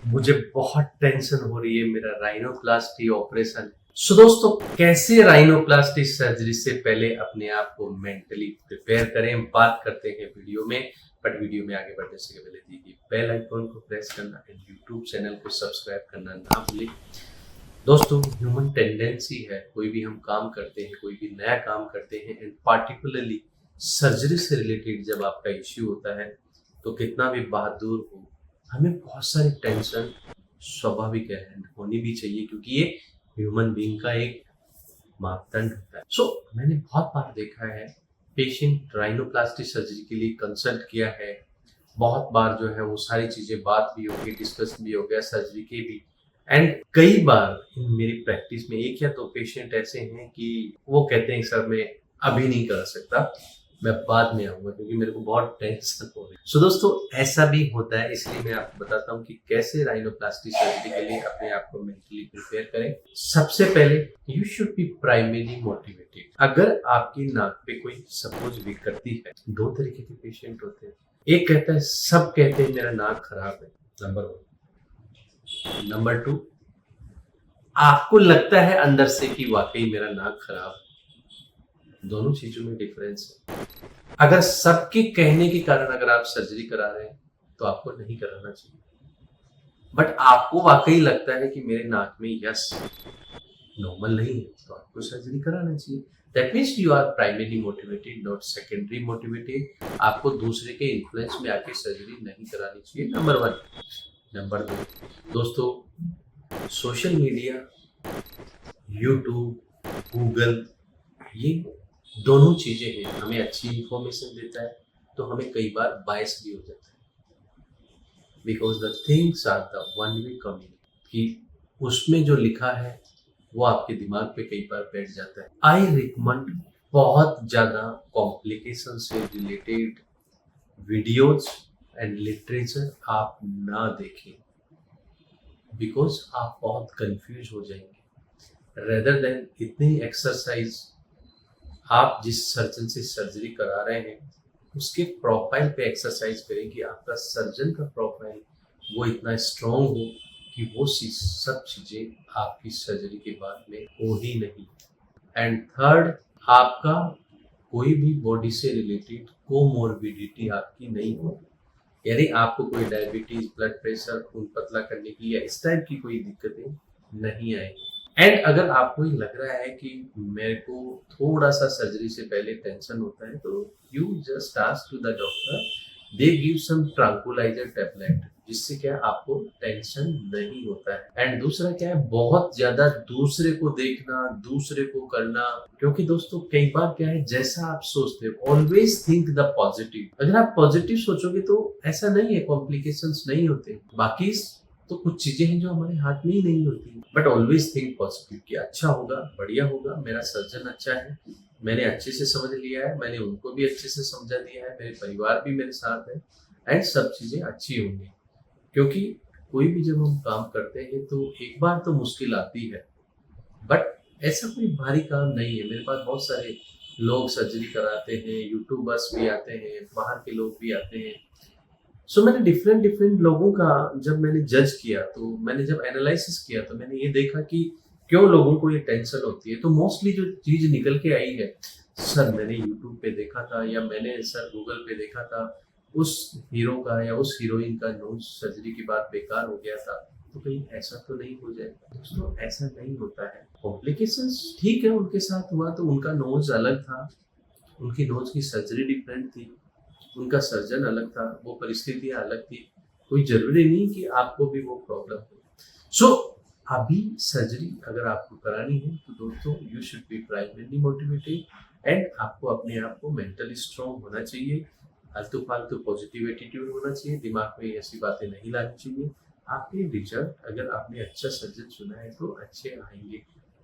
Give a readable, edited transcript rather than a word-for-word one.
मुझे बहुत टेंशन हो रही है, मेरा राइनोप्लास्टी ऑपरेशन। सो दोस्तों, कैसे राइनोप्लास्टी सर्जरी से पहले अपने आप को मेंटली प्रिपेयर करें, बात करते हैं वीडियो में। बट वीडियो में आगे बढ़ने से पहले दीजिए बेल आइकॉन को प्रेस करना एंड यूट्यूब चैनल को सब्सक्राइब करना ना भूलें। दोस्तों, ह्यूमन टेंडेंसी है, कोई भी हम काम करते हैं, कोई भी नया काम करते हैं एंड पार्टिकुलरली सर्जरी से रिलेटेड जब आपका इश्यू होता है, तो कितना भी बहादुर हो, हमें बहुत सारी टेंशन स्वाभाविक है, होनी भी चाहिए, क्योंकि ये ह्यूमन बीइंग का एक मापदंड होता है। मैंने बहुत बार देखा है, पेशेंट राइनोप्लास्टी सर्जरी के लिए कंसल्ट किया है, बहुत बार जो है वो सारी चीजें बात भी हो गई, डिस्कस भी हो गया सर्जरी के भी। एंड कई बार इन मेरी प्रैक्टिस में एक या दो पेशेंट ऐसे हैं कि वो कहते हैं सर मैं अभी नहीं कर सकता, मैं बाद में आऊंगा क्योंकि मेरे को बहुत टेंशन हो रही है। सो दोस्तों, ऐसा भी होता है, इसलिए मैं आपको बताता हूँ कि कैसे राइनोप्लास्टी सर्जरी के लिए अपने आप को मेंटली प्रिपेयर करें। सबसे पहले you should be primary motivated. अगर आपकी नाक पे कोई सपोज विकृति है, दो तरीके के पेशेंट होते हैं। एक कहता है, सब कहते हैं मेरा नाक खराब है, नंबर वन। नंबर टू, आपको लगता है अंदर से कि वाकई मेरा नाक खराब है। दोनों चीजों में डिफरेंस है। अगर सबके कहने के कारण अगर आप सर्जरी करा रहे हैं तो आपको नहीं कराना चाहिए। बट आपको वाकई लगता है कि मेरे नाक में यस नॉर्मल नहीं है, तो आपको सर्जरी कराना चाहिए। That means you are primary motivated, not secondary motivated. आपको दूसरे के इन्फ्लुएंस में आके सर्जरी नहीं करानी चाहिए, नंबर वन। नंबर दो, दोस्तों, सोशल मीडिया, यूट्यूब, गूगल, ये दोनों चीजें हैं, हमें अच्छी इंफॉर्मेशन देता है तो हमें कई बार बायस भी हो जाता है, because the things are the one way communicate, कि उसमें जो लिखा है वो आपके दिमाग पे कई बार बैठ जाता है। आई रिकमेंड बहुत ज्यादा कॉम्प्लिकेशन से रिलेटेड वीडियोज एंड लिटरेचर आप ना देखें, बिकॉज आप बहुत कंफ्यूज हो जाएंगे। रेदर देन इतनी एक्सरसाइज, आप जिस सर्जन से सर्जरी करा रहे हैं उसके प्रोफाइल पे एक्सरसाइज करें कि आपका सर्जन का प्रोफाइल वो इतना स्ट्रॉन्ग हो कि वो सब चीजें आपकी सर्जरी के बाद में हो ही नहीं। एंड थर्ड, आपका कोई भी बॉडी से रिलेटेड कोमोर्बिडिटी आपकी नहीं हो, यानी आपको कोई डायबिटीज, ब्लड प्रेशर, खून पतला करने की या इस टाइप की कोई दिक्कतें नहीं आएगी। एंड अगर आपको ये लग रहा है कि मेरे को थोड़ा सा सर्जरी से पहले टेंशन होता है, तो you just ask to the doctor, they give some tranquilizer tablet, जिससे क्या आपको टेंशन नहीं होता है। एंड दूसरा क्या है, बहुत ज्यादा दूसरे को देखना, दूसरे को करना, क्योंकि दोस्तों कई बार क्या है, जैसा आप सोचते हो, ऑलवेज थिंक द पॉजिटिव। अगर आप पॉजिटिव सोचोगे तो ऐसा नहीं है, कॉम्प्लिकेशंस नहीं होते। बाकी तो कुछ चीजें हैं जो हमारे हाथ में ही नहीं होती, बट ऑलवेज थिंक पॉजिटिव कि अच्छा होगा, बढ़िया होगा, मेरा सर्जन अच्छा है, मैंने अच्छे से समझ लिया है, मैंने उनको भी अच्छे से समझा दिया है, मेरे परिवार भी मेरे साथ है, एंड सब चीजें अच्छी होंगी। क्योंकि कोई भी जब हम काम करते हैं तो एक बार तो मुश्किल आती है, बट ऐसा कोई भारी काम नहीं है। मेरे पास बहुत सारे लोग सर्जरी कराते हैं, यूट्यूबर्स भी आते हैं, बाहर के लोग भी आते हैं। मैंने डिफरेंट डिफरेंट लोगों का जब मैंने जज किया, तो मैंने जब एनालिसिस किया, तो मैंने ये देखा कि क्यों लोगों को ये टेंशन होती है। तो मोस्टली जो चीज निकल के आई है, सर मैंने यूट्यूब पे देखा था, या मैंने सर गूगल पे देखा था, उस हीरो का या उस हीरोइन का नोज सर्जरी के बाद बेकार हो गया था, तो कहीं ऐसा तो नहीं हो जाएगा। दोस्तों, ऐसा नहीं होता है। कॉम्प्लिकेशंस ठीक है, उनके साथ हुआ तो उनका नोज अलग था, उनकी नोज की सर्जरी डिफरेंट थी, उनका सर्जन अलग था, वो परिस्थितियां अलग थी। कोई जरूरी नहीं कि आपको भी वो प्रॉब्लम हो। अभी सर्जरी अगर आपको करानी है तो दोस्तों, you should be primarily motivated, and आपको अपने आप को मेंटली स्ट्रांग होना चाहिए। फालतू फालतू पॉजिटिव एटीट्यूड होना चाहिए, दिमाग में ऐसी बातें नहीं लानी चाहिए। आपके रिजल्ट, अगर आपने अच्छा सर्जन चुना है तो अच्छे आएंगे।